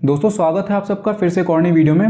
दोस्तों स्वागत है आप सबका फिर से एक और नई वीडियो में।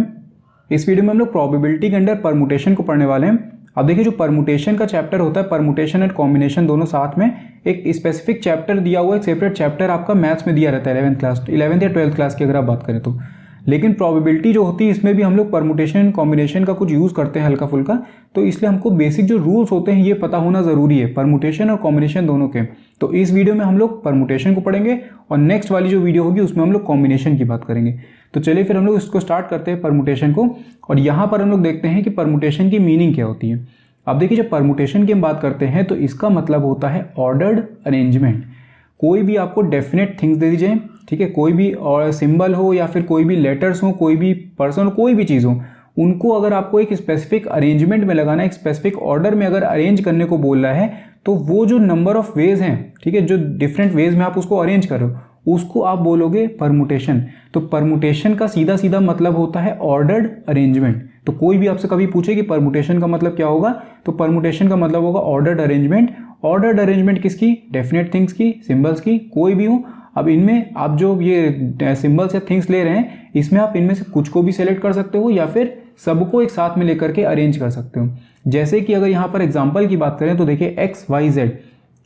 इस वीडियो में हम लोग प्रोबेबिलिटी के अंदर परमुटेशन को पढ़ने वाले हैं। अब देखिए जो परमुटेशन का चैप्टर होता है, परमुटेशन एंड कॉम्बिनेशन दोनों साथ में, एक स्पेसिफिक चैप्टर दिया हुआ है, एक सेपरेट चैप्टर आपका मैथ्स में दिया रहता है 11th या 12th क्लास की अगर आप बात करें तो। लेकिन प्रोबेबिलिटी जो होती है इसमें भी हम लोग परमुटेशन एंड कॉम्बिनेशन का कुछ यूज़ करते हैं हल्का फुल्का, तो इसलिए हमको बेसिक जो रूल्स होते हैं ये पता होना ज़रूरी है परमुटेशन और कॉम्बिनेशन दोनों के। तो इस वीडियो में हम लोग परमुटेशन को पढ़ेंगे और नेक्स्ट वाली जो वीडियो होगी उसमें हम लोग कॉम्बिनेशन की बात करेंगे। तो चलिए फिर हम लोग इसको स्टार्ट करते हैं परमुटेशन को, और यहाँ पर हम लोग देखते हैं कि परमुटेशन की मीनिंग क्या होती है। अब देखिए जब परमुटेशन की हम बात करते हैं तो इसका मतलब होता है ऑर्डर्ड अरेंजमेंट। कोई भी आपको डेफिनेट थिंग्स दे दीजिए, ठीक है, कोई भी और सिंबल हो या फिर कोई भी लेटर्स हो, कोई भी पर्सन हो, कोई भी चीज़ हो, उनको अगर आपको एक स्पेसिफिक अरेंजमेंट में लगाना है, एक स्पेसिफिक ऑर्डर में अगर अरेंज करने को बोल रहा है, तो वो जो नंबर ऑफ वेज हैं, ठीक है, जो डिफरेंट वेज में आप उसको अरेंज कर रहे हो उसको आप बोलोगे परमुटेशन। तो परमुटेशन का सीधा सीधा मतलब होता है ऑर्डर्ड अरेंजमेंट। तो कोई भी आपसे कभी पूछे कि परमुटेशन का मतलब क्या होगा, तो परमुटेशन का मतलब होगा ऑर्डर्ड अरेंजमेंट। ऑर्डर्ड अरेंजमेंट किसकी? डेफिनेट थिंग्स की, सिंबल्स की, कोई भी हो। अब इनमें आप जो ये सिंबल्स या थिंग्स ले रहे हैं इसमें आप इनमें से कुछ को भी सेलेक्ट कर सकते हो या फिर सबको एक साथ में लेकर के अरेंज कर सकते हो। जैसे कि अगर यहाँ पर एग्जांपल की बात करें तो देखिए एक्स वाई जेड,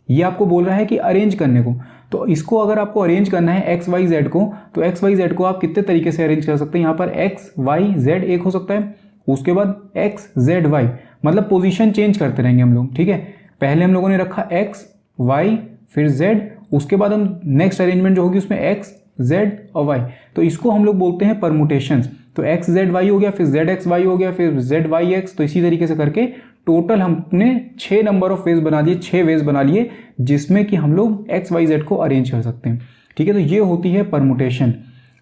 ये आपको बोल रहा है कि अरेंज करने को। तो इसको अगर आपको अरेंज करना है एक्स वाई जेड को, तो एक्स वाई जेड को आप कितने तरीके से अरेंज कर सकते हैं। यहाँ पर एक्स वाई जेड एक हो सकता है, उसके बाद एक्स जेड वाई, मतलब पोजीशन चेंज करते रहेंगे हम लोग, ठीक है। पहले हम लोगों ने रखा एक्स वाई फिर जेड, उसके बाद हम नेक्स्ट अरेंजमेंट जो होगी उसमें एक्स जेड और वाई, तो इसको हम लोग बोलते हैं परमुटेशंस। तो एक्स जेड वाई हो गया, फिर जेड एक्स वाई हो गया, फिर जेड वाई एक्स। तो इसी तरीके से करके टोटल हमने 6 नंबर ऑफ वेज बना दिए, 6 वेज बना लिए जिसमें कि हम लोग एक्स वाई जेड को अरेंज कर सकते हैं, ठीक है। तो ये होती है परमुटेशन।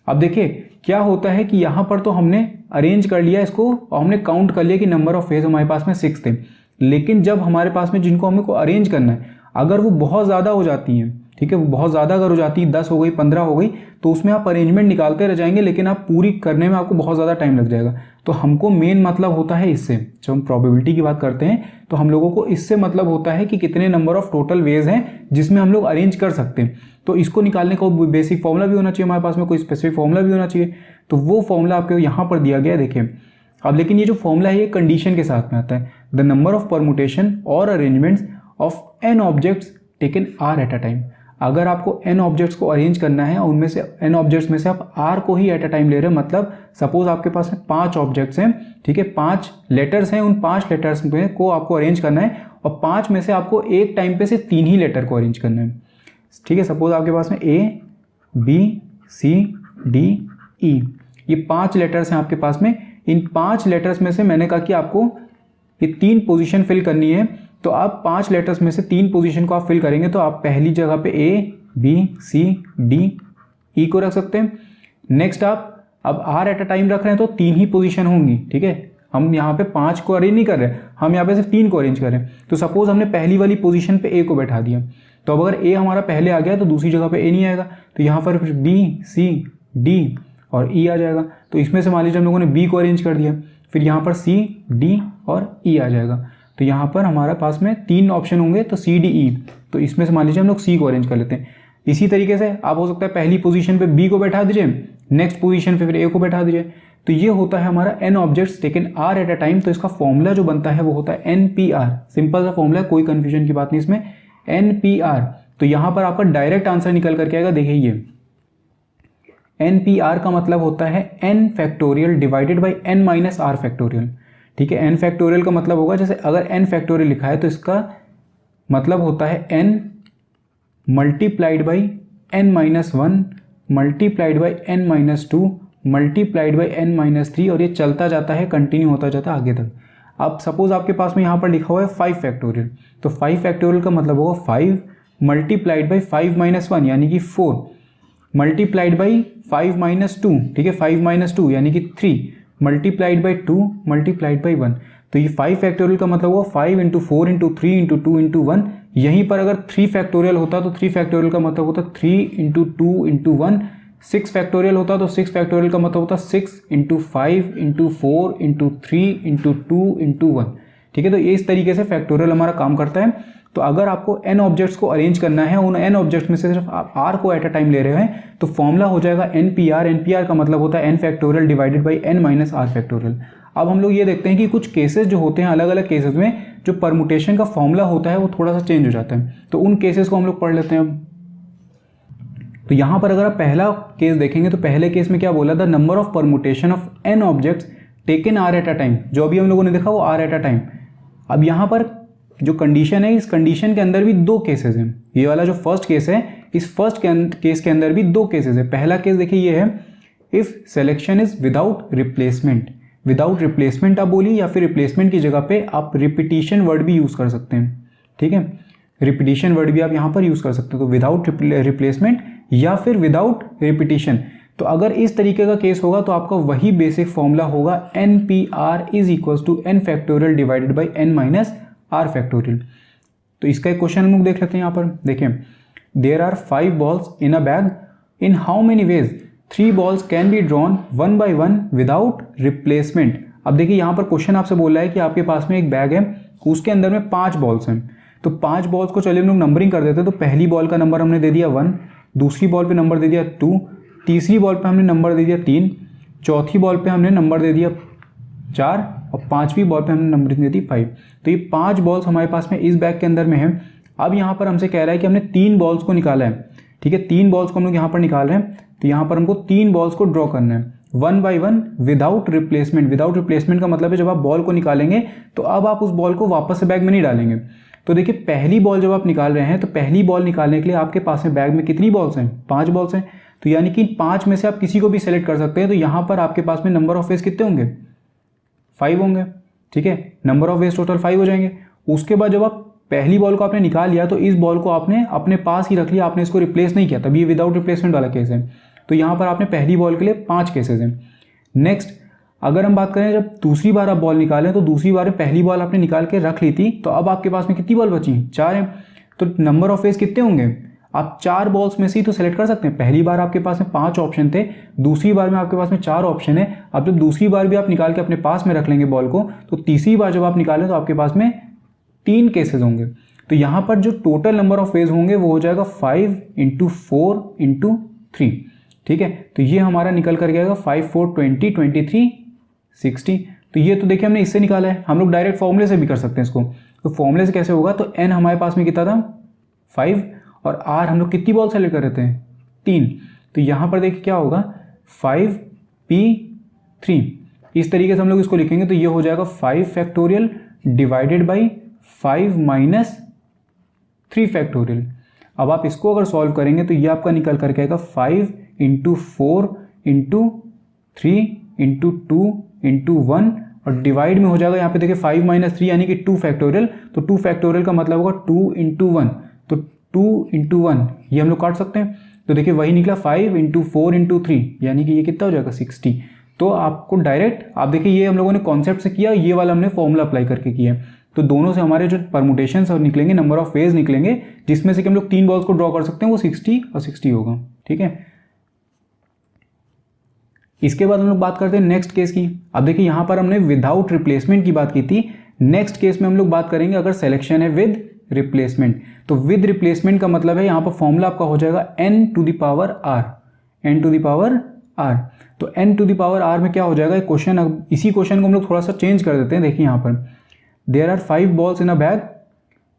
अब देखिए क्या होता है कि यहाँ पर तो हमने अरेंज कर लिया इसको और हमने काउंट कर लिया कि नंबर ऑफ वेज हमारे पास में 6 थे। लेकिन जब हमारे पास में जिनको हमको अरेंज करना है अगर वो बहुत ज़्यादा हो जाती हैं, ठीक है, वो बहुत ज़्यादा अगर हो जाती है, 10 हो गई, 15 हो गई, तो उसमें आप अरेंजमेंट निकालते रह जाएंगे लेकिन आप पूरी करने में आपको बहुत ज़्यादा टाइम लग जाएगा। तो हमको मेन मतलब होता है इससे, जब हम प्रोबेबिलिटी की बात करते हैं तो हम लोगों को इससे मतलब होता है कि कितने नंबर ऑफ टोटल वेज हैं जिसमें हम लोग अरेंज कर सकते हैं। तो इसको निकालने का बेसिक फॉर्मूला भी होना चाहिए हमारे पास में, कोई स्पेसिफिक फॉर्मूला भी होना चाहिए। तो वो फॉर्मूला आपको यहाँ पर दिया गया है, देखिए। अब लेकिन ये जो फॉर्मूला है ये कंडीशन के साथ में आता है, द नंबर ऑफ परमुटेशन और arrangements of n objects taken r at a time. अगर आपको n ऑब्जेक्ट्स को अरेंज करना है और उनमें से n ऑब्जेक्ट्स में से आप r को ही एट अ टाइम ले रहे हैं, मतलब सपोज आपके पास में 5 ऑब्जेक्ट्स हैं, ठीक है, 5 लेटर्स हैं, उन 5 लेटर्स में को आपको अरेंज करना है और 5 में से आपको एक टाइम पे से 3 ही लेटर को अरेंज करना है, ठीक है। सपोज आपके पास में A B C D E, ये 5 लेटर्स हैं आपके पास में। इन 5 लेटर्स में से मैंने कहा कि आपको ये 3 पोजीशन फिल करनी है, तो आप 5 लेटर्स में से 3 पोजीशन को आप फिल करेंगे। तो आप पहली जगह पे A B C D E को रख सकते हैं। नेक्स्ट आप अब R एट अ टाइम रख रहे हैं तो 3 ही पोजीशन होंगी, ठीक है। हम यहाँ पे 5 को अरेंज नहीं कर रहे, हम यहाँ पे सिर्फ 3 को अरेंज कर रहे हैं। तो सपोज हमने पहली वाली पोजीशन पे A को बैठा दिया, तो अब अगर A हमारा पहले आ गया तो दूसरी जगह पे A नहीं आएगा, तो यहाँ पर B C D और E आ जाएगा। तो इसमें से मान लीजिए हम लोगों ने B को अरेंज कर दिया, फिर यहाँ पर C D और E आ जाएगा। तो यहाँ पर हमारे पास में 3 ऑप्शन होंगे, तो C D E, तो इसमें से मान लीजिए हम लोग C को अरेंज कर लेते हैं। इसी तरीके से आप हो सकता है पहली पोजीशन पे B को बैठा दीजिए, नेक्स्ट पोजीशन पे फिर A को बैठा दीजिए। तो ये होता है हमारा n objects taken R eight a time. तो इसका फॉर्मूला जो बनता है वो होता है NPR, सिंपल सा फॉर्मूला, कोई कन्फ्यूजन की बात नहीं इसमें, NPR। तो यहाँ पर आपका डायरेक्ट आंसर निकल करके आएगा, देखिए ये NPR का मतलब होता है n factorial divided by n minus r factorial, ठीक है। n फैक्टोरियल का मतलब होगा, जैसे अगर n फैक्टोरियल लिखा है तो इसका मतलब होता है n multiplied by n minus 1 multiplied by n minus 2 multiplied by n minus 3, और ये चलता जाता है, कंटिन्यू होता जाता है आगे तक। अब सपोज आपके पास में यहाँ पर लिखा हुआ है 5 फैक्टोरियल, तो 5 फैक्टोरियल का मतलब होगा 5 मल्टीप्लाइड बाई 5 माइनस 1 यानी कि 4 मल्टीप्लाइड बाई 5 माइनस 2, ठीक है, 5 माइनस 2 यानी कि 3 मल्टीप्लाइड बाई 2 मल्टीप्लाइड बाई 1। तो ये 5 फैक्टोरियल का मतलब हुआ 5 इंटू 4 इंटू 3 इंटू 2 इंटू 1। यहीं पर अगर 3 फैक्टोरियल होता तो 3 फैक्टोरियल का मतलब होता 3 इंटू 2 इंटू 1। 6 फैक्टोरियल होता तो 6 फैक्टोरियल का मतलब होता 6 into 5 into 4 into 3 into 2 into 1, ठीक है। तो इस तरीके से फैक्टोरियल हमारा काम करता है। तो अगर आपको n ऑब्जेक्ट्स को अरेंज करना है, उन n ऑब्जेक्ट्स में से सिर्फ आप r को एट अ टाइम ले रहे हैं, तो फॉर्मूला हो जाएगा NPR। NPR का मतलब होता है n factorial divided by n minus r factorial. अब हम लोग ये देखते हैं कि कुछ केसेस जो होते हैं, अलग अलग केसेस में जो परमुटेशन का फॉर्मूला होता है वो थोड़ा सा चेंज हो जाता है, तो उन केसेस को हम लोग पढ़ लेते हैं अब। तो यहाँ पर अगर आप पहला केस देखेंगे तो पहले केस में क्या बोला, the number of permutation of n objects taken r at a time, जो अभी हम लोगों ने देखा वो आर एट अ टाइम। अब यहाँ पर जो कंडीशन है, इस कंडीशन के अंदर भी दो केसेस हैं। ये वाला जो फर्स्ट केस है, इस फर्स्ट केस के अंदर भी दो केसेस है। पहला केस देखिए ये है, if selection is without replacement. Without replacement आप बोलिए, या फिर रिप्लेसमेंट की जगह पे आप रिपीटिशन वर्ड भी यूज़ कर सकते हैं, ठीक है, रिपीटिशन वर्ड भी आप यहाँ पर यूज़ कर सकते हैं। तो विदाउट रिप्लेसमेंट या फिर विदाउट रिपीटिशन। तो अगर इस तरीके का केस होगा तो आपका वही बेसिक फॉर्मूला होगा NPR is equals to n factorial divided by n minus r factorial. तो इसका एक क्वेश्चन हम लोग देख लेते हैं। यहाँ पर देखिए, there are 5 balls in a bag, in how many ways 3 balls can be drawn 1 by 1 without replacement. अब देखिए यहाँ पर क्वेश्चन आपसे बोल रहा है कि आपके पास में एक बैग है, उसके अंदर में 5 बॉल्स हैं। तो 5 बॉल्स को चलिए हम लोग नंबरिंग कर देते हैं। तो पहली बॉल का नंबर हमने दे दिया 1, दूसरी बॉल पे नंबर दे दिया 2, तीसरी बॉल पे हमने नंबर दे दिया 3, चौथी बॉल पे हमने नंबर दे दिया 4 और पांचवी बॉल पे हमने नंबर दे दी 5। तो ये 5 बॉल्स हमारे पास में इस बैग के अंदर में है। अब यहाँ पर हमसे कह रहा है कि हमने 3 बॉल्स को निकाला है, ठीक है, 3 बॉल्स को हम लोग यहाँ पर निकाल रहे हैं। तो यहाँ पर हमको 3 बॉल्स को ड्रॉ करना है 1 by 1 without replacement. Without replacement का मतलब है जब आप बॉल को निकालेंगे तो अब आप उस बॉल को वापस से बैग में नहीं डालेंगे। तो देखिए, पहली बॉल जब आप निकाल रहे हैं तो पहली बॉल निकालने के लिए आपके पास में बैग में कितनी बॉल्स हैं, 5 बॉल्स हैं। तो यानी कि 5 में से आप किसी को भी सेलेक्ट कर सकते हैं। तो यहाँ पर आपके पास में नंबर ऑफ वेज कितने होंगे, 5 होंगे, ठीक है, नंबर ऑफ वेज टोटल 5 हो जाएंगे। उसके बाद जब आप पहली बॉल को आपने निकाल लिया तो इस बॉल को आपने अपने पास ही रख लिया, आपने इसको रिप्लेस नहीं किया, तभी ये विदाउट रिप्लेसमेंट वाला केस है। तो यहाँ पर आपने पहली बॉल के लिए 5 केसेस हैं। नेक्स्ट, अगर हम बात करें जब दूसरी बार आप बॉल निकालें तो दूसरी बार पहली बॉल आपने निकाल के रख ली थी, तो अब आपके पास में कितनी बॉल बची, 4 है। तो नंबर ऑफ वेज कितने होंगे, आप 4 बॉल्स में से ही तो सेलेक्ट कर सकते हैं। पहली बार आपके पास में 5 ऑप्शन थे, दूसरी बार में आपके पास में 4 ऑप्शन है। अब जब दूसरी बार भी आप निकाल के अपने पास में रख लेंगे बॉल को, तो तीसरी बार जब आप निकालें तो आपके पास में 3 केसेस होंगे। तो यहाँ पर जो टोटल नंबर ऑफ वेज होंगे वो हो जाएगा 5 × 4 × 3, ठीक है। तो ये हमारा निकल कर गया 5 4 20 23 60। तो ये तो देखिए हमने इससे निकाला है, हम लोग डायरेक्ट फॉर्मूले से भी कर सकते हैं इसको। तो फॉर्मूले से कैसे होगा, तो n हमारे पास में कितना था 5 और r हम लोग कितनी बॉल सेलेक्ट कर रहे थे 3। तो यहाँ पर देखिए क्या होगा 5p3। इस तरीके से हम लोग इसको लिखेंगे तो ये हो जाएगा 5 factorial divided by 5 minus 3 factorial. अब आप इसको अगर सॉल्व करेंगे तो ये आपका निकल करके आएगा 5 × 4 × 3 × 2 × 1 और डिवाइड में हो जाएगा यहाँ पे देखिए 5 माइनस 3 यानी कि 2 फैक्टोरियल। तो 2 फैक्टोरियल का मतलब होगा 2 × 1, तो 2 × 1 ये हम लोग काट सकते हैं। तो देखिए वही निकला 5 × 4 × 3 यानी कि ये कितना हो जाएगा 60। तो आपको डायरेक्ट आप देखिए ये हम लोगों ने कॉन्सेप्ट से किया, ये वाला हमने फॉर्मूला अप्लाई करके किया। तो दोनों से हमारे जो परमुटेशन निकलेंगे, नंबर ऑफ वेज निकलेंगे, जिसमें से कि हम लोग 3 बॉल्स को ड्रॉ कर सकते हैं, वो 60 और 60 होगा, ठीक है। इसके बाद हम लोग बात करते हैं नेक्स्ट केस की। अब देखिए यहाँ पर हमने विदाउट रिप्लेसमेंट की बात की थी। नेक्स्ट केस में हम लोग बात करेंगे अगर सिलेक्शन है विद रिप्लेसमेंट। तो विद रिप्लेसमेंट का मतलब है यहाँ पर फॉर्मूला आपका हो जाएगा n to the power r, n to the power r। तो n to the power r में क्या हो जाएगा, क्वेश्चन, इसी क्वेश्चन को हम लोग थोड़ा सा चेंज कर देते हैं। देखिए यहाँ पर there are 5 balls in a bag,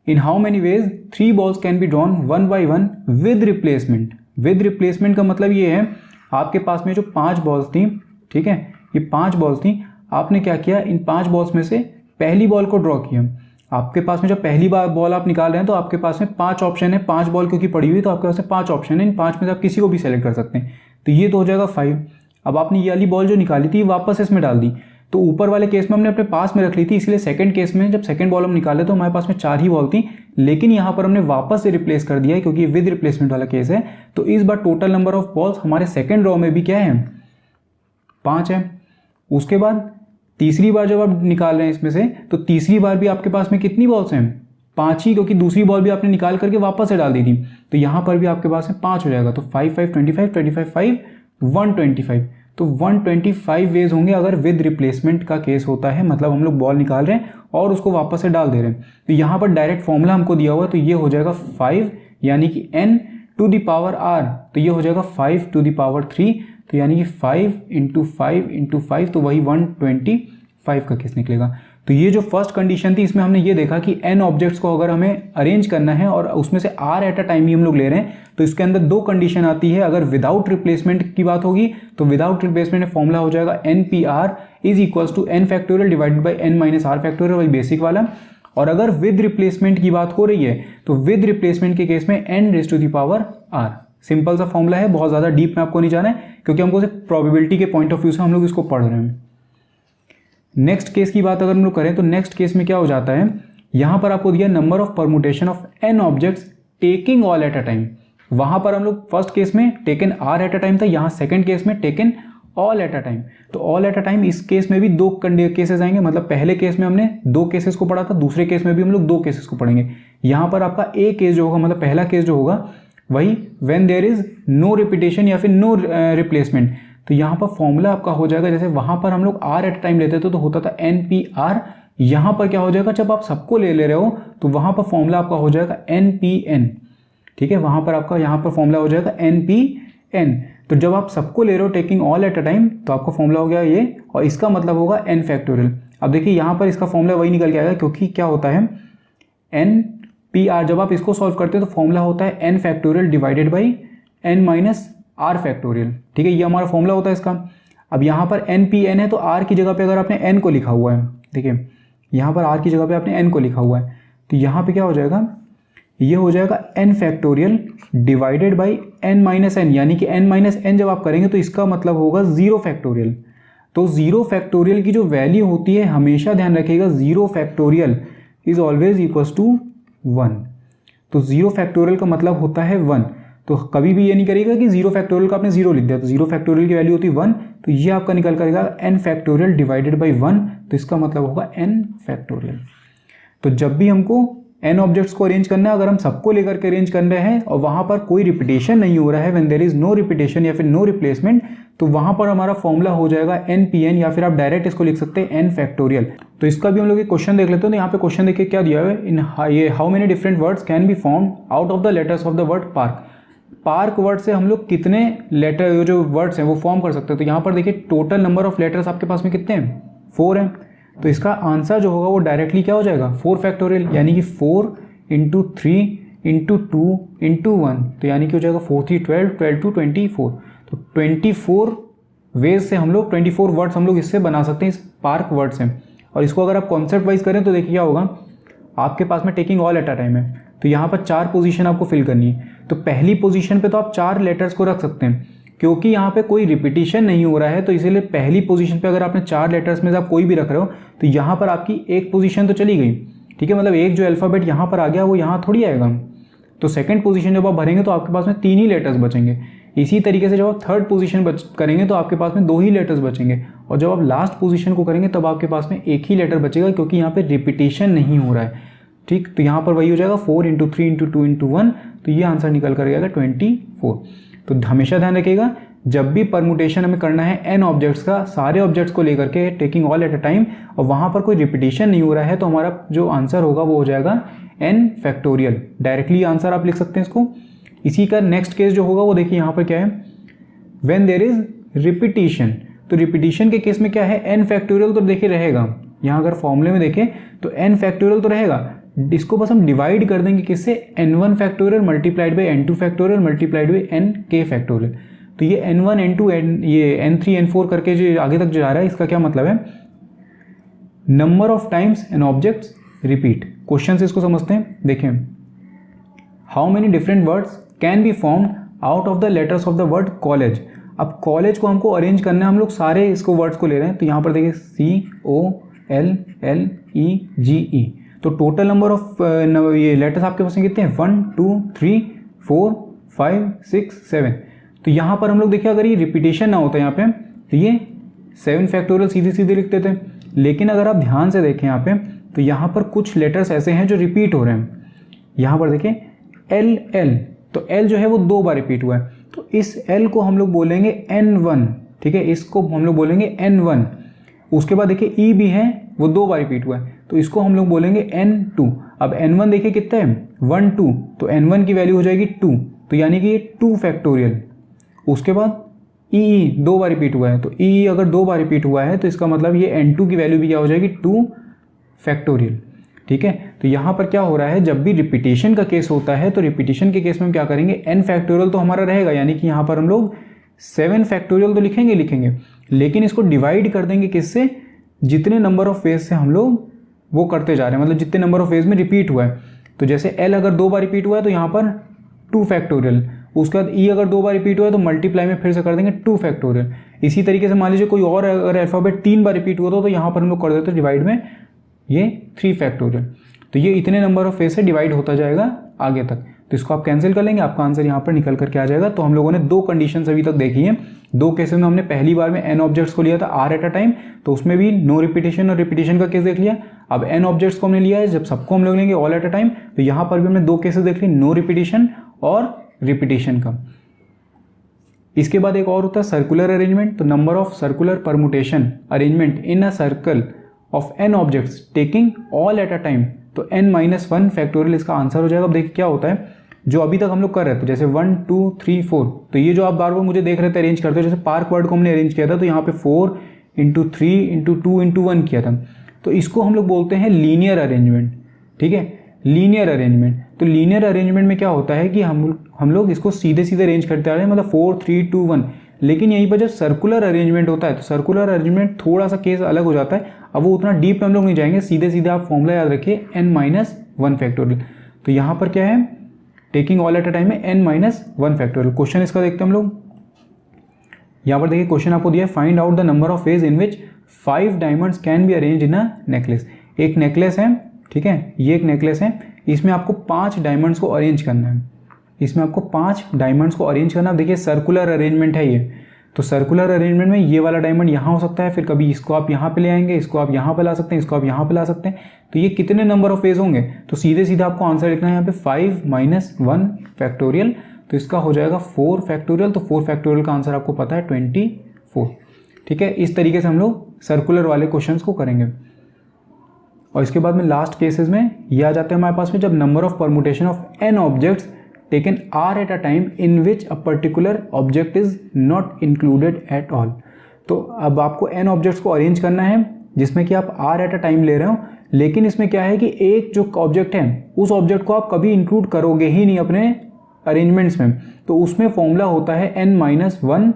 in how many ways 3 balls can be drawn 1 by 1 with replacement. With replacement का मतलब ये है आपके पास में जो 5 बॉल्स थी, ठीक है, ये 5 बॉल्स थी, आपने क्या किया, इन 5 बॉल्स में से पहली बॉल को ड्रॉ किया। आपके पास में जब पहली बार बॉल आप निकाल रहे हैं तो आपके पास में 5 ऑप्शन है, 5 बॉल क्योंकि पड़ी हुई तो आपके पास में 5 ऑप्शन है, इन 5 में से आप किसी को भी सेलेक्ट कर सकते हैं। तो ये तो हो जाएगा 5। अब आपने ये वाली बॉल जो निकाली थी वापस इसमें डाल दी। तो ऊपर वाले केस में हमने अपने पास में रख ली थी, इसलिए सेकंड केस में जब सेकंड बॉल हम निकाले तो हमारे पास में 4 ही बॉल थी, लेकिन यहाँ पर हमने वापस से रिप्लेस कर दिया है क्योंकि विद रिप्लेसमेंट वाला केस है। तो इस बार टोटल नंबर ऑफ बॉल्स हमारे सेकंड रो में भी क्या है, 5 है। उसके बाद तीसरी बार जब आप निकाल रहे हैं इसमें से, तो तीसरी बार भी आपके पास में कितनी बॉल्स हैं, 5 ही, क्योंकि दूसरी बॉल भी आपने निकाल करके वापस से डाल दी थी। तो यहाँ पर भी आपके पास में 5 हो जाएगा। तो 5 5 25 25 5 125। तो 125 वेज होंगे अगर विद रिप्लेसमेंट का केस होता है, मतलब हम लोग बॉल निकाल रहे हैं और उसको वापस से डाल दे रहे हैं। तो यहाँ पर डायरेक्ट फॉर्मूला हमको दिया हुआ है, तो ये हो जाएगा 5 यानी कि n to the power r, तो ये हो जाएगा 5 टू द पावर 3, तो यानी कि 5 इंटू 5 इंटू 5, तो वही 125 का केस निकलेगा। तो ये जो फर्स्ट कंडीशन थी इसमें हमने ये देखा कि n ऑब्जेक्ट्स को अगर हमें अरेंज करना है और उसमें से r एट अ टाइम ही हम लोग ले रहे हैं, तो इसके अंदर दो कंडीशन आती है। अगर विदाउट रिप्लेसमेंट की बात होगी तो विदाउट रिप्लेसमेंट में फॉर्मूला हो जाएगा NPR is equals to n factorial divided by n minus r factorial, वही बेसिक वाला। और अगर विद रिप्लेसमेंट की बात हो रही है तो विद रिप्लेसमेंट के केस में n raise to the power r। Simple सा फॉर्मूला है, बहुत ज़्यादा डीप में आपको नहीं जाना है क्योंकि हमको सिर्फ प्रोबेबिलिटी के पॉइंट ऑफ व्यू से हम लोग इसको पढ़ रहे हैं। नेक्स्ट केस की बात अगर हम लोग करें तो नेक्स्ट केस में क्या हो जाता है, यहाँ पर आपको दिया number of permutation of n objects taking all at a time. वहाँ पर हम लोग फर्स्ट केस में taken r eight a time था, यहाँ सेकंड केस में taken all at a time. तो ऑल एट अ टाइम इस केस में भी दो केसेस आएंगे, मतलब पहले केस में हमने दो केसेस को पढ़ा था, दूसरे केस में भी हम लोग दो केसेस को पढ़ेंगे। यहाँ पर आपका ए केस जो होगा, मतलब पहला केस जो होगा वही when there is no repetition या फिर नो रिप्लेसमेंट। तो यहाँ पर फॉर्मूला आपका हो जाएगा, जैसे वहाँ पर हम लोग r एट टाइम लेते थे तो होता था NPR, यहाँ पर क्या हो जाएगा, जब आप सबको ले रहे हो तो वहाँ पर फॉर्मूला आपका हो जाएगा NPN। ठीक है, वहाँ पर आपका यहाँ पर फॉर्मूला हो जाएगा NPN। तो जब आप सबको ले रहे हो taking all at a time तो आपका फॉर्मूला हो गया ये, और इसका मतलब होगा n फैक्टोरियल। अब देखिए यहाँ पर इसका फॉर्मूला वही निकल के आएगा, क्योंकि क्या होता है NPR, जब आप इसको सॉल्व करते हो तो फॉर्मूला होता है n factorial divided by n minus r factorial. ठीक है, ये हमारा फॉर्मूला होता है इसका। अब यहाँ पर NPN है तो r की जगह पे अगर आपने n को लिखा हुआ है, देखिए यहाँ पर r की जगह पे आपने n को लिखा हुआ है, तो यहाँ पे क्या हो जाएगा, ये हो जाएगा n factorial divided by n minus n, यानी कि n माइनस n जब आप करेंगे तो इसका मतलब होगा 0 फैक्टोरियल। तो 0 फैक्टोरियल की जो वैल्यू होती है, हमेशा ध्यान रखिएगा 0 factorial is always equals to 1। तो 0 फैक्टोरियल का मतलब होता है 1। तो कभी भी ये नहीं करेगा कि 0 फैक्टोरियल का आपने 0 लिख दिया, तो 0 फैक्टोरियल की वैल्यू होती है 1, तो ये आपका निकल करेगा n फैक्टोरियल डिवाइडेड बाई 1, तो इसका मतलब होगा n फैक्टोरियल। तो जब भी हमको n ऑब्जेक्ट्स को अरेंज करना है, अगर हम सबको लेकर के अरेंज कर रहे हैं और वहाँ पर कोई रिपीटेशन नहीं हो रहा है, when there is no repetition या फिर नो रिप्लेसमेंट, तो वहाँ पर हमारा फॉर्मूला हो जाएगा NPN, या फिर आप डायरेक्ट इसको लिख सकते हैं n फैक्टोरियल। तो इसका भी हम लोग एक क्वेश्चन देख लेते हैं। तो यहाँ पे क्वेश्चन देखिए क्या दिया हुआ है, इन ये how many different words can be formed out of the letters of the word park. Park word से हम लोग कितने लेटर जो वर्ड्स हैं वो फॉर्म कर सकते हैं। तो यहाँ पर देखिए टोटल नंबर ऑफ लेटर्स आपके पास में कितने हैं, 4 हैं। तो इसका आंसर जो होगा वो डायरेक्टली क्या हो जाएगा, 4 फैक्टोरियल, यानी कि 4 इंटू 3 इंटू 2 इंटू 1, तो यानी कि हो जाएगा 4 3 12, 12 2 24। तो 24 वेज से हम लोग 24 वर्ड्स हम लोग इससे बना सकते हैं, इस पार्क वर्ड से। और इसको अगर आप कॉन्सेप्ट वाइज करें तो देखिए क्या होगा, आपके पास में taking all at a time है, तो यहाँ पर 4 पोजीशन आपको फिल करनी है। तो पहली पोजीशन पे तो आप 4 लेटर्स को रख सकते हैं, क्योंकि यहाँ पे कोई रिपीटिशन नहीं हो रहा है, तो इसीलिए पहली पोजीशन पे अगर आपने 4 लेटर्स में से आप कोई भी रख रहे हो तो यहाँ पर आपकी एक पोजीशन तो चली गई। ठीक है, मतलब एक जो अल्फ़ाबेट यहाँ पर आ गया वो यहाँ थोड़ी आएगा। तो सेकंड पोजीशन जब आप भरेंगे तो आपके पास में 3 ही लेटर्स बचेंगे। इसी तरीके से जब आप थर्ड पोजीशन करेंगे तो आपके पास में 2 ही लेटर्स बचेंगे, और जब आप लास्ट पोजीशन को करेंगे तब आपके पास में एक ही लेटर बचेगा, क्योंकि यहाँ पे रिपीटेशन नहीं हो रहा है। ठीक, तो यहाँ पर वही हो जाएगा 4 इंटू 3 इंटू 2 इंटू 1, तो ये आंसर निकल कर आएगा 24। तो हमेशा ध्यान रखिएगा, जब भी परमुटेशन हमें करना है n ऑब्जेक्ट्स का, सारे ऑब्जेक्ट्स को लेकर के taking all at a time, और वहाँ पर कोई रिपीटेशन नहीं हो रहा है, तो हमारा जो आंसर होगा वो हो जाएगा n फैक्टोरियल। डायरेक्टली आंसर आप लिख सकते हैं इसको। इसी का नेक्स्ट केस जो होगा वो देखिए यहाँ पर क्या है, व्हेन देयर इज रिपीटिशन। तो रिपीटिशन के केस में क्या है, n फैक्टोरियल तो देखिए रहेगा, यहाँ अगर फॉर्मूले में देखें तो n फैक्टोरियल तो रहेगा। इसको बस हम डिवाइड कर देंगे किससे, n1 factorial multiplied by n2 factorial multiplied by nk factorial. तो ये n1 n2 ये n3 n4 करके जो आगे तक जा रहा है, इसका क्या मतलब है, number of times n objects repeat. Question से इसको समझते हैं। देखें, how many different words can be formed out of the letters of the word college. अब कॉलेज को हमको अरेंज करना है, हम लोग सारे इसको वर्ड्स को ले रहे हैं, तो यहाँ पर देखिए COLLEGE। तो टोटल नंबर ऑफ ये लेटर्स आपके पास में कितने हैं, 1 2 3 4 5 6 7। तो यहाँ पर हम लोग देखिए अगर ये रिपीटेशन ना होता यहाँ पे तो ये 7 फैक्टोरियल सीधे सीधे लिख देते हैं। लेकिन अगर आप ध्यान से देखें यहाँ पे, तो यहाँ पर कुछ लेटर्स ऐसे हैं जो रिपीट हो रहे हैं। यहाँ पर देखें LL, तो L जो है वो 2 बार रिपीट हुआ है, तो इस L को हम लोग बोलेंगे N1। ठीक है, इसको हम लोग बोलेंगे N1। उसके बाद देखिए E भी है, वो 2 बार रिपीट हुआ है, तो इसको हम लोग बोलेंगे n2। अब n1 देखिए कितना है 1 2, तो n1 की वैल्यू हो जाएगी 2, तो यानी कि ये 2 फैक्टोरियल। उसके बाद ई 2 बार रिपीट हुआ है, तो ई अगर 2 बार रिपीट हुआ है तो इसका मतलब ये n2 की वैल्यू भी क्या हो जाएगी 2 फैक्टोरियल। ठीक है, तो यहाँ पर क्या हो रहा है, जब भी रिपीटेशन का केस होता है तो रिपीटेशन के केस में हम क्या करेंगे, n फैक्टोरियल तो हमारा रहेगा, यानी कि यहाँ पर हम लोग 7 फैक्टोरियल तो लिखेंगे, लेकिन इसको डिवाइड कर देंगे किससे, जितने नंबर ऑफ फेज से हम लोग वो करते जा रहे हैं, मतलब जितने नंबर ऑफ फेज में रिपीट हुआ है। तो जैसे l अगर 2 बार रिपीट हुआ है तो यहाँ पर 2 फैक्टोरियल, उसके बाद ई अगर 2 बार रिपीट हुआ है तो मल्टीप्लाई में फिर से कर देंगे 2 फैक्टोरियल। इसी तरीके से मान लीजिए कोई और अगर अल्फ़ाबेट 3 बार रिपीट हुआ तो यहाँ पर हम लोग कर देते डिवाइड में ये 3 फैक्टोरियल। तो ये इतने नंबर ऑफ फेज से डिवाइड होता जाएगा आगे तक। तो इसको आप कैंसिल कर लेंगे, आपका आंसर यहाँ पर निकल करके आ जाएगा। तो हम लोगों ने 2 कंडीशन अभी तक देखी हैं। 2 केसेस में हमने पहली बार में n ऑब्जेक्ट्स को लिया था r एट अ टाइम, तो उसमें भी नो रिपीटेशन और रिपीटेशन का केस देख लिया। अब n ऑब्जेक्ट्स को हमने लिया है, जब सबको हम लोग लेंगे ऑल एट अ टाइम, तो यहाँ पर भी हमने 2 केसेस देख लिए, नो रिपीटेशन और रिपीटेशन का। इसके बाद एक और होता है सर्कुलर अरेंजमेंट। तो number of circular permutation arrangement in a circle of n objects taking all at a time, तो n-1 फैक्टोरियल इसका आंसर हो जाएगा। अब देखिए क्या होता है, जो अभी तक हम लोग कर रहे थे, जैसे 1 2 3 4, तो ये जो आप बार बार मुझे देख रहे थे अरेंज करते हो, जैसे पार्क वर्ड को हमने अरेंज किया था तो यहाँ पे 4 इंटू 3 इंटू 2 इंटू 1 किया था, तो इसको हम लोग बोलते हैं लीनियर अरेंजमेंट। ठीक है, लीनियर अरेंजमेंट। तो लीनियर अरेंजमेंट में क्या होता है कि हम लोग इसको सीधे सीधे अरेंज करते आ रहे हैं, मतलब 4 3 2 1। लेकिन यहीं पर जब सर्कुलर अरेंजमेंट होता है तो सर्कुलर अरेंजमेंट थोड़ा सा केस अलग हो जाता है। अब वो उतना डीप में हम लोग नहीं जाएंगे, सीधे सीधे आप फॉर्मूला याद रखिए n-1 फैक्टोरियल। तो यहाँ पर क्या है, taking all at a time में n-1 फैक्टोरियल। क्वेश्चन इसका देखते हैं हम लोग। यहाँ पर देखिए क्वेश्चन आपको दिया है, find out the number of phase in which 5 diamonds can be arrange in a necklace. एक नेकलेस है, ठीक है, ये एक नेकलेस है, इसमें आपको 5 डायमंड्स को अरेंज करना है। इसमें आपको 5 डायमंड्स को अरेंज करना। देखिए सर्कुलर अरेंजमेंट है ये, तो सर्कुलर अरेंजमेंट में ये वाला डायमंड यहाँ हो सकता है, फिर कभी इसको आप यहाँ पे ले आएंगे, इसको आप यहाँ पे ला सकते हैं, इसको आप यहाँ पे ला सकते हैं। तो ये कितने नंबर ऑफ फेज होंगे, तो सीधे सीधे आपको आंसर लिखना है यहाँ पे 5-1 फैक्टोरियल, तो इसका हो जाएगा 4 फैक्टोरियल। तो 4 फैक्टोरियल का आंसर आपको पता है 24। ठीक है, इस तरीके से हम लोग सर्कुलर वाले क्वेश्चन को करेंगे। और इसके बाद में लास्ट केसेस में ये आ जाते हैं हमारे पास में, जब number of permutation of n objects taken r at a time in which a particular object is not included at all। तो अब आपको n ऑब्जेक्ट्स को अरेंज करना है जिसमें कि आप r at a time ले रहे हो, लेकिन इसमें क्या है कि एक जो ऑब्जेक्ट है उस ऑब्जेक्ट को आप कभी इंक्लूड करोगे ही नहीं अपने अरेंजमेंट्स में। तो उसमें फॉर्मूला होता है n-1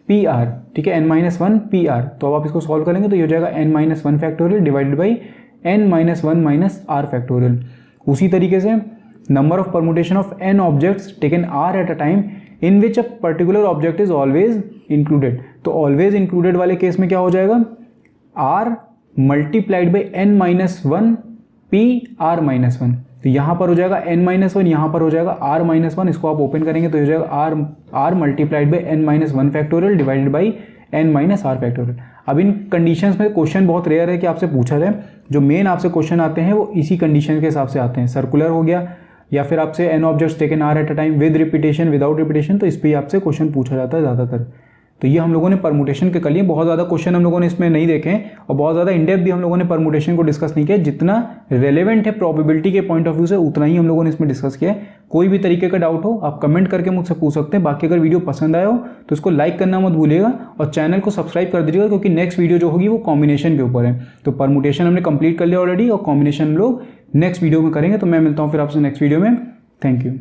PR। ठीक है, n-1 PR। तो अब आप इसको सॉल्व करेंगे तो ये हो जाएगा n-1 factorial divided by n-1 r factorial. उसी तरीके से number of permutation of n objects taken r at a time in which a particular object is always included। तो always included वाले केस में क्या हो जाएगा, r multiplied by n-1 p r-1। तो यहाँ पर हो जाएगा n-1, यहाँ पर हो जाएगा r-1। इसको आप ओपन करेंगे तो हो जाएगा r multiplied by n-1 factorial divided by n-r factorial. अब इन कंडीशंस में क्वेश्चन बहुत रेयर है कि आपसे पूछा जाए, जो मेन आपसे क्वेश्चन आते हैं वो इसी कंडीशन के हिसाब से आते हैं। सर्कुलर हो गया, या फिर आपसे n objects taken r eight a time with repetition without repetition, तो इस पर आपसे क्वेश्चन पूछा जाता है ज़्यादातर। तो ये हम लोगों ने परमुटेशन के कर लिए। बहुत ज़्यादा क्वेश्चन हम लोगों ने इसमें नहीं देखे हैं और बहुत ज़्यादा इनडेप्थ भी हम लोगों ने परमुटेशन को डिस्कस नहीं किया। जितना रेलेवेंट है प्रोबेबिलिटी के पॉइंट ऑफ व्यू से उतना ही हम लोगों ने इसमें डिस्कस किया है। कोई भी तरीके का डाउट हो आप कमेंट करके मुझसे पूछ सकते हैं। बाकी अगर वीडियो पसंद आया हो तो इसको लाइक करना मत भूलिएगा और चैनल को सब्सक्राइब कर दीजिएगा, क्योंकि नेक्स्ट वीडियो जो होगी वो कॉम्बिनेशन के ऊपर है। तो परमुटेशन हमने कंप्लीट कर लिया ऑलरेडी और कॉम्बिनेशन हम लोग नेक्स्ट वीडियो में करेंगे। तो मैं मिलता हूँ फिर आपसे नेक्स्ट वीडियो में। Thank you.